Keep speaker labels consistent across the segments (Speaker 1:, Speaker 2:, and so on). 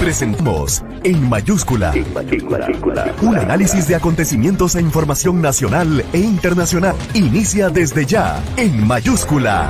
Speaker 1: Presentamos En Mayúscula. Un análisis de acontecimientos e información nacional e internacional. Inicia desde ya En Mayúscula.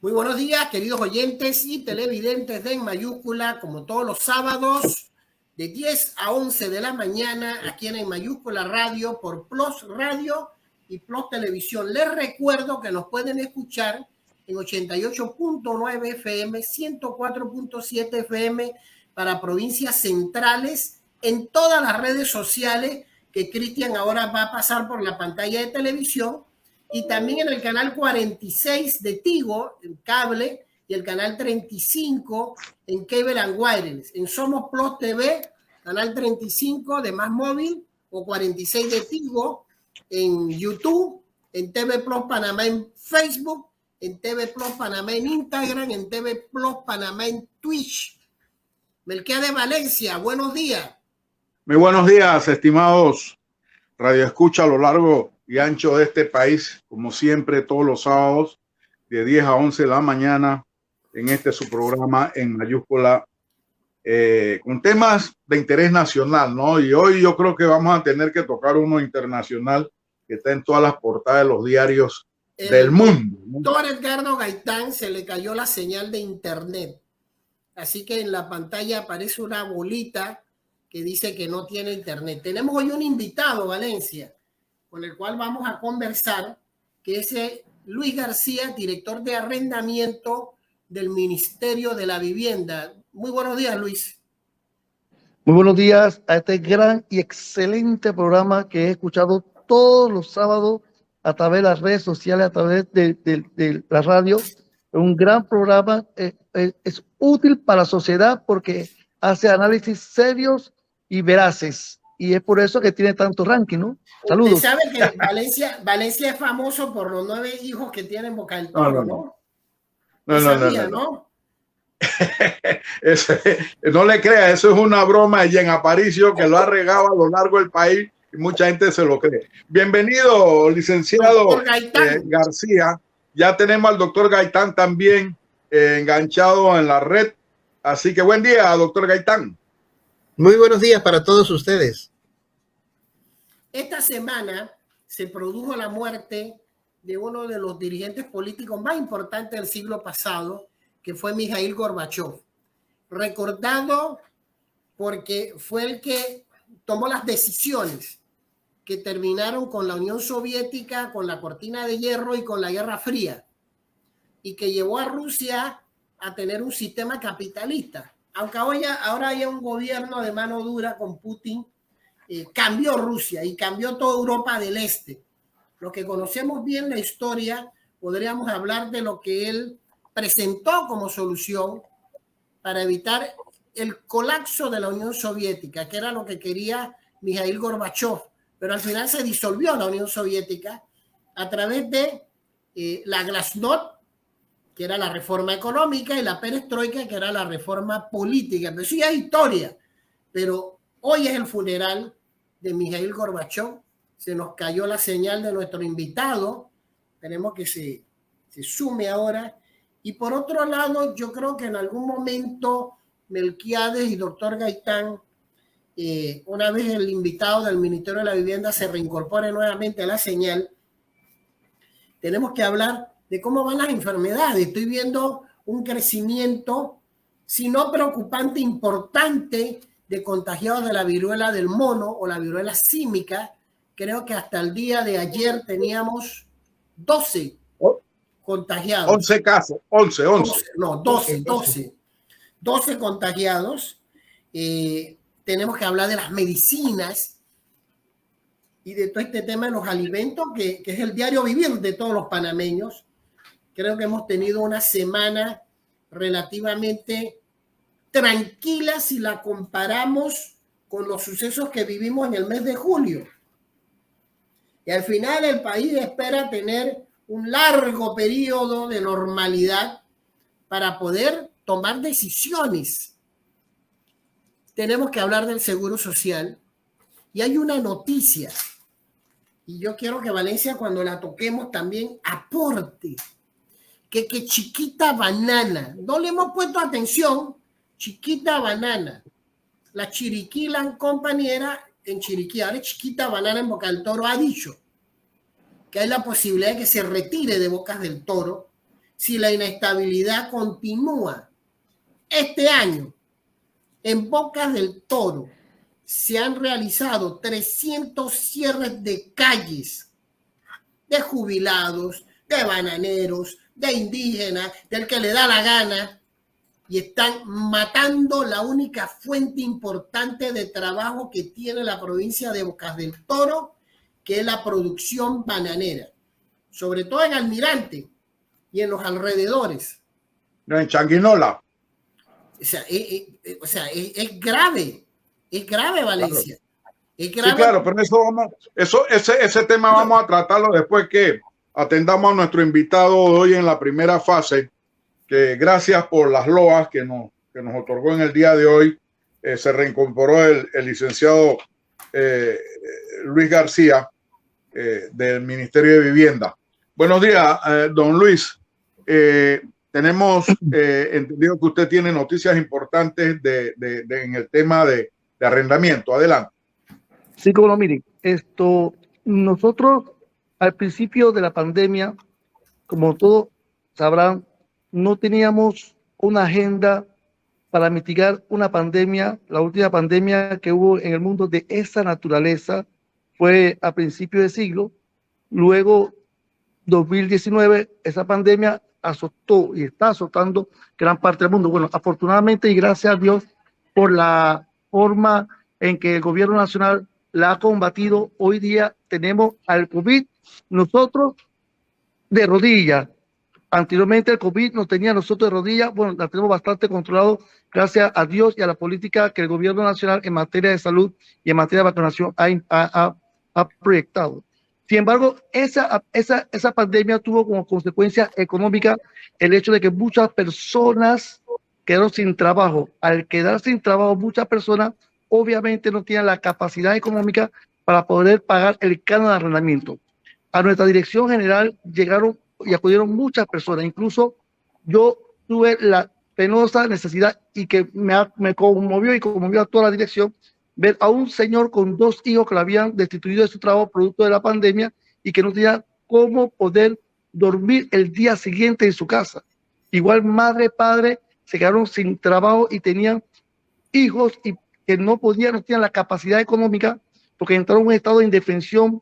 Speaker 2: Muy buenos días, queridos oyentes y televidentes de En Mayúscula, como todos los sábados, de 10 a 11 de la mañana, aquí en Mayúscula Radio, por Plus Radio y Plus Televisión. Les recuerdo que nos pueden escuchar en 88.9 FM, 104.7 FM para provincias centrales, en todas las redes sociales que Cristian ahora va a pasar por la pantalla de televisión, y también en el canal 46 de Tigo, en cable, y el canal 35 en Cable and Wireless. En Somos Plus TV, canal 35 de Más Móvil, o 46 de Tigo en YouTube, en TV Plus Panamá en Facebook, en TV Plus Panamá en Instagram, en TV Plus Panamá en Twitch. Melquiades Valencia, buenos días.
Speaker 3: Muy buenos días, estimados Radio Escucha a lo largo y ancho de este país, como siempre, todos los sábados, de 10 a 11 de la mañana, en su programa En Mayúscula, con temas de interés nacional, ¿no? Y hoy yo creo que vamos a tener que tocar uno internacional que está en todas las portadas de los diarios del mundo.
Speaker 2: Doctor Edgardo Gaitán se le cayó la señal de internet, así que en la pantalla aparece una bolita que dice que no tiene internet. Tenemos hoy un invitado, Valencia, con el cual vamos a conversar, que es Luis García, director de arrendamiento del Ministerio de la Vivienda. Muy buenos días, Luis.
Speaker 4: Muy buenos días a este gran y excelente programa que he escuchado todos los sábados a través de las redes sociales, a través de la radio. Un gran programa, es útil para la sociedad porque hace análisis serios y veraces. Y es por eso que tiene tanto ranking, ¿no? Saludos.
Speaker 2: Usted sabe que Valencia es famoso por los 9 hijos que tiene en Boca del Toro, ¿no? No.
Speaker 3: No le crea, eso es una broma de Jen Aparicio que lo ha regado a lo largo del país y mucha gente se lo cree. Bienvenido, licenciado García. Ya tenemos al doctor Gaitán también enganchado en la red. Así que buen día, doctor Gaitán.
Speaker 5: Muy buenos días para todos ustedes.
Speaker 2: Esta semana se produjo la muerte de uno de los dirigentes políticos más importantes del siglo pasado, que fue Mikhail Gorbachev, recordado porque fue el que tomó las decisiones que terminaron con la Unión Soviética, con la cortina de hierro y con la Guerra Fría, y que llevó a Rusia a tener un sistema capitalista. Aunque ahora haya un gobierno de mano dura con Putin, cambió Rusia y cambió toda Europa del Este. Los que conocemos bien la historia, podríamos hablar de lo que él presentó como solución para evitar el colapso de la Unión Soviética, que era lo que quería Mikhail Gorbachev, pero al final se disolvió la Unión Soviética a través de la Glasnost, que era la reforma económica, y la perestroika, que era la reforma política. Pero sí es historia, pero hoy es el funeral de Mikhail Gorbachev. Se nos cayó la señal de nuestro invitado, tenemos que se sume ahora. Y por otro lado, yo creo que en algún momento Melquiades y doctor Gaitán, una vez el invitado del Ministerio de la Vivienda se reincorpore nuevamente a la señal, tenemos que hablar de cómo van las enfermedades. Estoy viendo un crecimiento, si no preocupante, importante, de contagiados de la viruela del mono o la viruela símica. Creo que hasta el día de ayer teníamos 12 contagiados.
Speaker 3: 11 casos, 11.
Speaker 2: No, 12 contagiados. Tenemos que hablar de las medicinas y de todo este tema de los alimentos, que es el diario vivir de todos los panameños. Creo que hemos tenido una semana relativamente tranquila si la comparamos con los sucesos que vivimos en el mes de julio. Y al final el país espera tener un largo periodo de normalidad para poder tomar decisiones. Tenemos que hablar del seguro social. Y hay una noticia, y yo quiero que Valencia, cuando la toquemos, también aporte, que Chiquita Banana, no le hemos puesto atención, Chiquita Banana, la Chiriquí Land Company era en Chiriquí, ahora Chiquita Banana en Boca del Toro ha dicho que hay la posibilidad de que se retire de Bocas del Toro si la inestabilidad continúa. Este año, en Bocas del Toro, se han realizado 300 cierres de calles, de jubilados, de bananeros, de indígenas, del que le da la gana, y están matando la única fuente importante de trabajo que tiene la provincia de Bocas del Toro, que es la producción bananera, sobre todo en Almirante y en los alrededores.
Speaker 3: En Changuinola.
Speaker 2: O sea, es grave, Valencia.
Speaker 3: Claro.
Speaker 2: Es grave.
Speaker 3: Sí, claro, pero ese tema vamos a tratarlo después que atendamos a nuestro invitado de hoy en la primera fase, que gracias por las loas que nos otorgó en el día de hoy. Se reincorporó el licenciado Luis García del Ministerio de Vivienda. Buenos días, don Luis. Tenemos entendido que usted tiene noticias importantes en el tema de arrendamiento. Adelante.
Speaker 4: Sí, como no, miren, nosotros al principio de la pandemia, como todos sabrán, no teníamos una agenda para mitigar una pandemia. La última pandemia que hubo en el mundo de esa naturaleza fue a principios de siglo. Luego, 2019, esa pandemia azotó y está azotando gran parte del mundo. Bueno, afortunadamente y gracias a Dios por la forma en que el gobierno nacional la ha combatido, hoy día tenemos al COVID nosotros de rodillas. Anteriormente el COVID nos tenía nosotros de rodillas. Bueno, la tenemos bastante controlado gracias a Dios y a la política que el gobierno nacional en materia de salud y en materia de vacunación ha proyectado. Sin embargo, esa pandemia tuvo como consecuencia económica el hecho de que muchas personas quedaron sin trabajo. Al quedar sin trabajo, muchas personas obviamente no tienen la capacidad económica para poder pagar el canon de arrendamiento. A nuestra dirección general llegaron y acudieron muchas personas. Incluso yo tuve la penosa necesidad y que me conmovió y conmovió a toda la dirección ver a un señor con 2 hijos que lo habían destituido de su trabajo producto de la pandemia y que no tenía cómo poder dormir el día siguiente en su casa. Igual madre, padre, se quedaron sin trabajo y tenían hijos y que no tenían la capacidad económica porque entraron en un estado de indefensión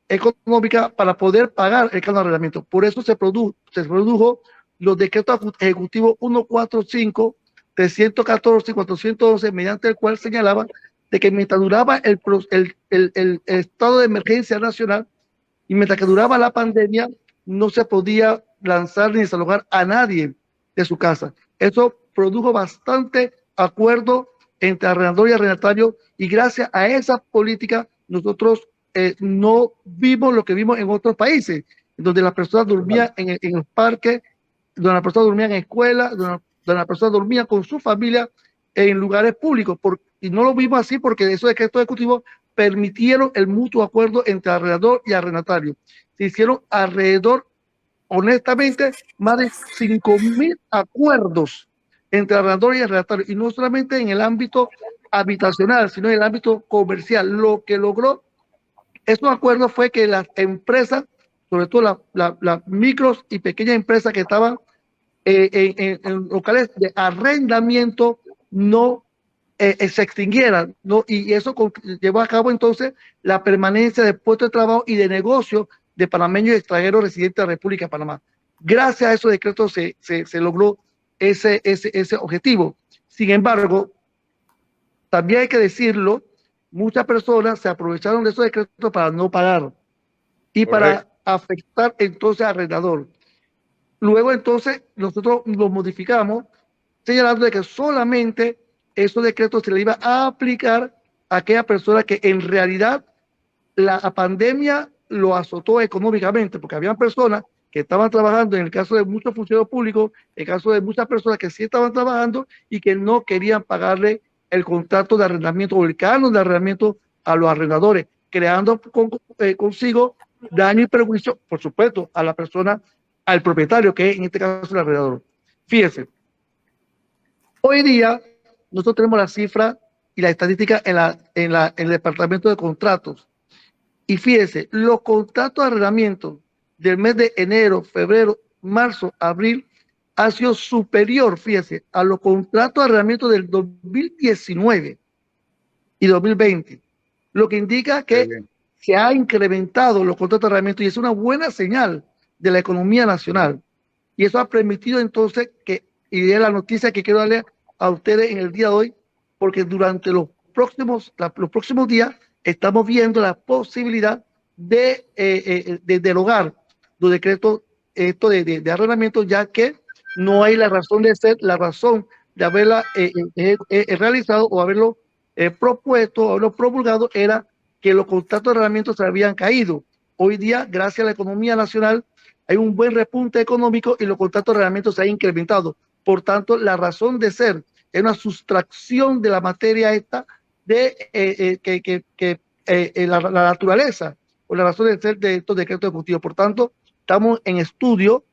Speaker 4: económica para poder pagar el canon de arrendamiento. Por eso se produjo los decretos ejecutivos 145, 314 y 411, mediante el cual señalaban de que mientras duraba el estado de emergencia nacional y mientras que duraba la pandemia, no se podía lanzar ni desalojar a nadie de su casa. Eso produjo bastante acuerdo entre arrendador y arrendatario, y gracias a esa política nosotros no vimos lo que vimos en otros países, donde las personas dormían en los parques, donde las personas dormían en escuelas, donde las personas dormían con su familia en lugares públicos. Y no lo vimos así porque esos decretos ejecutivos permitieron el mutuo acuerdo entre arrendador y arrendatario. Se hicieron alrededor, honestamente, más de 5.000 acuerdos entre arrendador y arrendatario, y no solamente en el ámbito habitacional, sino en el ámbito comercial. Lo que logró estos acuerdos fue que las empresas, sobre todo las micros y pequeñas empresas que estaban en locales de arrendamiento, no se extinguieran, ¿no? Y eso llevó a cabo entonces la permanencia de puestos de trabajo y de negocio de panameños y extranjeros residentes de la República de Panamá. Gracias a esos decretos se logró ese objetivo. Sin embargo, también hay que decirlo, muchas personas se aprovecharon de esos decretos para no pagar y para afectar entonces al arrendador. Luego entonces nosotros lo modificamos señalando de que solamente esos decretos se le iba a aplicar a aquellas personas que en realidad la pandemia lo azotó económicamente, porque había personas que estaban trabajando, en el caso de muchos funcionarios públicos, en el caso de muchas personas que sí estaban trabajando y que no querían pagarle el contrato de arrendamiento o el canon de arrendamiento a los arrendadores, creando consigo daño y perjuicio, por supuesto, a la persona al propietario, que es en este caso el arrendador. Fíjese, hoy día nosotros tenemos la cifra y la estadística en el departamento de contratos. Y fíjese, los contratos de arrendamiento del mes de enero, febrero, marzo, abril, ha sido superior, fíjese, a los contratos de arrendamiento del 2019 y 2020, lo que indica que se ha incrementado los contratos de arrendamiento y es una buena señal de la economía nacional. Y eso ha permitido entonces que, y es la noticia que quiero darle a ustedes en el día de hoy, porque durante los próximos días estamos viendo la posibilidad de derogar los decretos de arrendamiento, ya que no hay la razón de ser, la razón de haberla realizado o haberlo propuesto o haberlo promulgado era que los contratos de arrendamiento se habían caído. Hoy día, gracias a la economía nacional, hay un buen repunte económico y los contratos de arrendamiento se han incrementado. Por tanto, la razón de ser es una sustracción de la materia esta de la naturaleza o la razón de ser de estos decretos ejecutivos. Por tanto, estamos en estudio,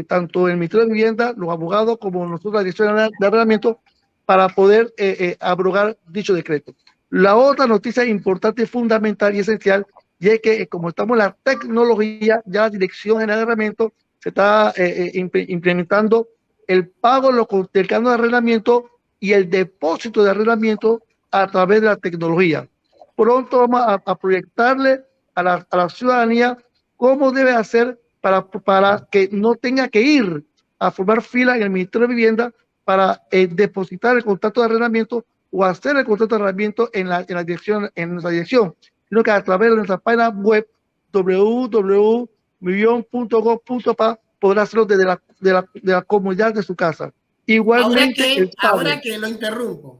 Speaker 4: tanto el Ministerio de Vivienda, los abogados, como nosotros, la Dirección de Arrendamiento, para poder abrogar dicho decreto. La otra noticia importante, fundamental y esencial, y es que como estamos en la tecnología, ya la Dirección General de Arrendamiento se está implementando el pago del canon de arrendamiento y el depósito de arrendamiento a través de la tecnología. Pronto vamos a proyectarle a la ciudadanía cómo debe hacer para que no tenga que ir a formar fila en el Ministerio de Vivienda para depositar el contrato de arrendamiento o hacer el contrato de arrendamiento en nuestra dirección, sino que a través de nuestra página web www.vivion.gov.pa podrá hacerlo desde la comodidad de su casa. Igualmente,
Speaker 2: ahora que lo interrumpo.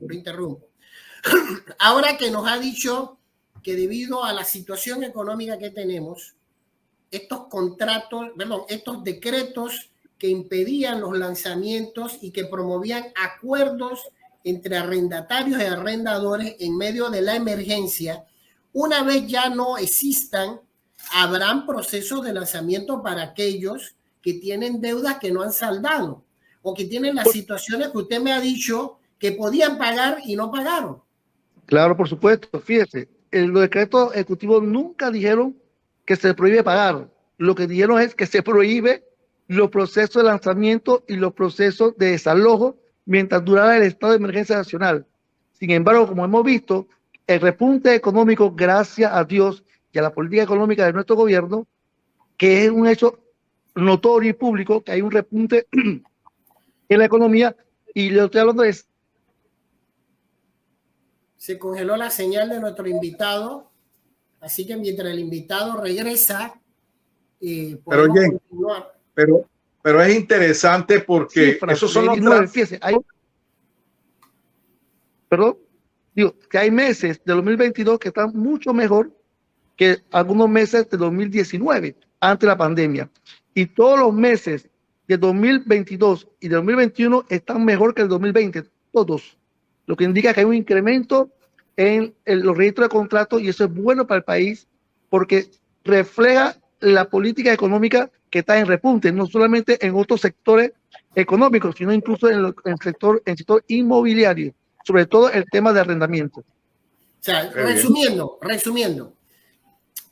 Speaker 2: Ahora que nos ha dicho que debido a la situación económica que tenemos, estos decretos que impedían los lanzamientos y que promovían acuerdos entre arrendatarios y arrendadores en medio de la emergencia, una vez ya no existan, habrán procesos de lanzamiento para aquellos que tienen deudas que no han saldado o que tienen las situaciones que usted me ha dicho que podían pagar y no pagaron.
Speaker 4: Claro, por supuesto. Fíjese, los decretos ejecutivos nunca dijeron que se prohíbe pagar. Lo que dijeron es que se prohíbe los procesos de lanzamiento y los procesos de desalojo mientras durara el estado de emergencia nacional. Sin embargo, como hemos visto, el repunte económico, gracias a Dios y a la política económica de nuestro gobierno, que es un hecho notorio y público, que hay un repunte en la economía, y le estoy hablando de...
Speaker 2: Se congeló la señal de nuestro invitado, así que mientras el invitado regresa,
Speaker 3: pero es interesante porque esos son los
Speaker 4: que hay meses de 2022 que están mucho mejor que algunos meses de 2019, antes de la pandemia. Y todos los meses de 2022 y de 2021 están mejor que el 2020, todos. Lo que indica que hay un incremento en los registros de contratos, y eso es bueno para el país porque refleja la política económica que está en repunte, no solamente en otros sectores económicos, sino incluso en el sector inmobiliario, sobre todo el tema de arrendamiento.
Speaker 2: O sea, resumiendo,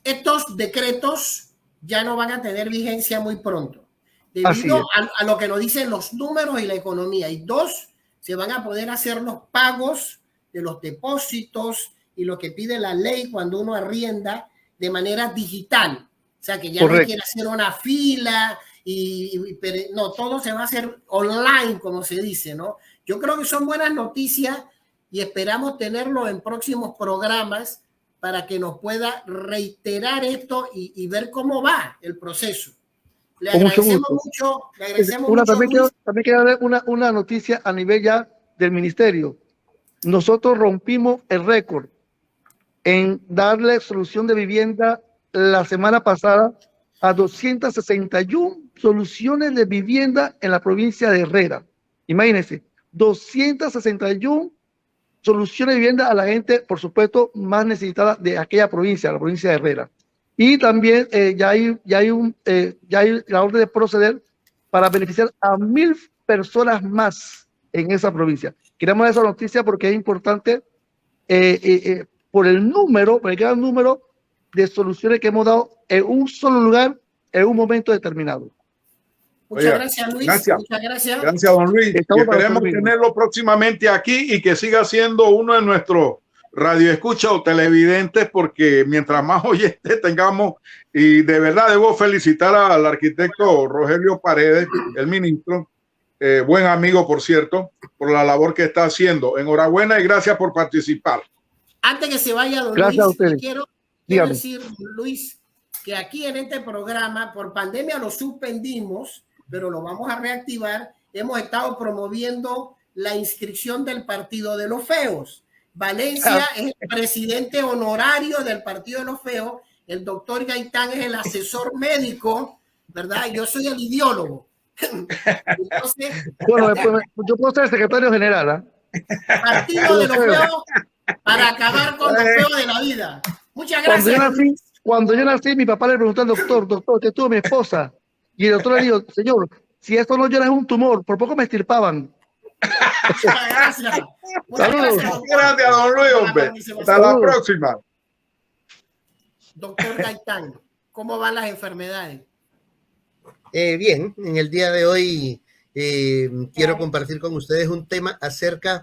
Speaker 2: estos decretos ya no van a tener vigencia muy pronto, debido a lo que nos dicen los números y la economía. Y dos, se van a poder hacer los pagos de los depósitos y lo que pide la ley cuando uno arrienda de manera digital. O sea, que ya no quiere hacer una fila no, todo se va a hacer online, como se dice, ¿no? Yo creo que son buenas noticias y esperamos tenerlo en próximos programas para que nos pueda reiterar esto y ver cómo va el proceso. Le agradecemos mucho.
Speaker 4: También quiero dar una noticia a nivel ya del ministerio. Nosotros rompimos el récord en darle solución de vivienda la semana pasada a 261 soluciones de vivienda en la provincia de Herrera. Imagínense, 261 soluciones de vivienda a la gente, por supuesto, más necesitada de aquella provincia, la provincia de Herrera. Y también ya hay la orden de proceder para beneficiar a 1.000 personas más en esa provincia. Queremos esa noticia porque es importante por el gran número de soluciones que hemos dado en un solo lugar en un momento determinado.
Speaker 2: Muchas gracias, Luis.
Speaker 3: Gracias.
Speaker 2: Muchas gracias.
Speaker 3: Gracias, don Luis. Y esperemos
Speaker 4: para
Speaker 3: tenerlo próximamente aquí y que siga siendo uno de nuestros radioescuchas o televidentes, porque mientras más oyentes tengamos, y de verdad debo felicitar al arquitecto Rogelio Paredes, el ministro, buen amigo, por cierto, por la labor que está haciendo. Enhorabuena y gracias por participar.
Speaker 2: Antes que se vaya, don
Speaker 4: Gracias
Speaker 2: Luis,
Speaker 4: a ustedes.
Speaker 2: quiero decir, Luis, que aquí en este programa, por pandemia lo suspendimos, pero lo vamos a reactivar. Hemos estado promoviendo la inscripción del Partido de los Feos. Valencia es el presidente honorario del Partido de los Feos. El doctor Gaitán es el asesor médico, ¿verdad? Yo soy el ideólogo. Entonces,
Speaker 4: bueno, yo puedo ser secretario general.
Speaker 2: Partido de los Feos para acabar con los feos de la vida. Muchas gracias.
Speaker 4: Cuando yo nací, mi papá le preguntó al doctor, que tuvo mi esposa. Y el doctor le dijo, señor, si esto no llora es un tumor, por poco me extirpaban.
Speaker 2: Muchas gracias.
Speaker 3: Gracias, don Luis, hombre. Hasta la próxima.
Speaker 2: Doctor Gaitán, ¿cómo van las enfermedades?
Speaker 5: Bien, en el día de hoy quiero compartir con ustedes un tema acerca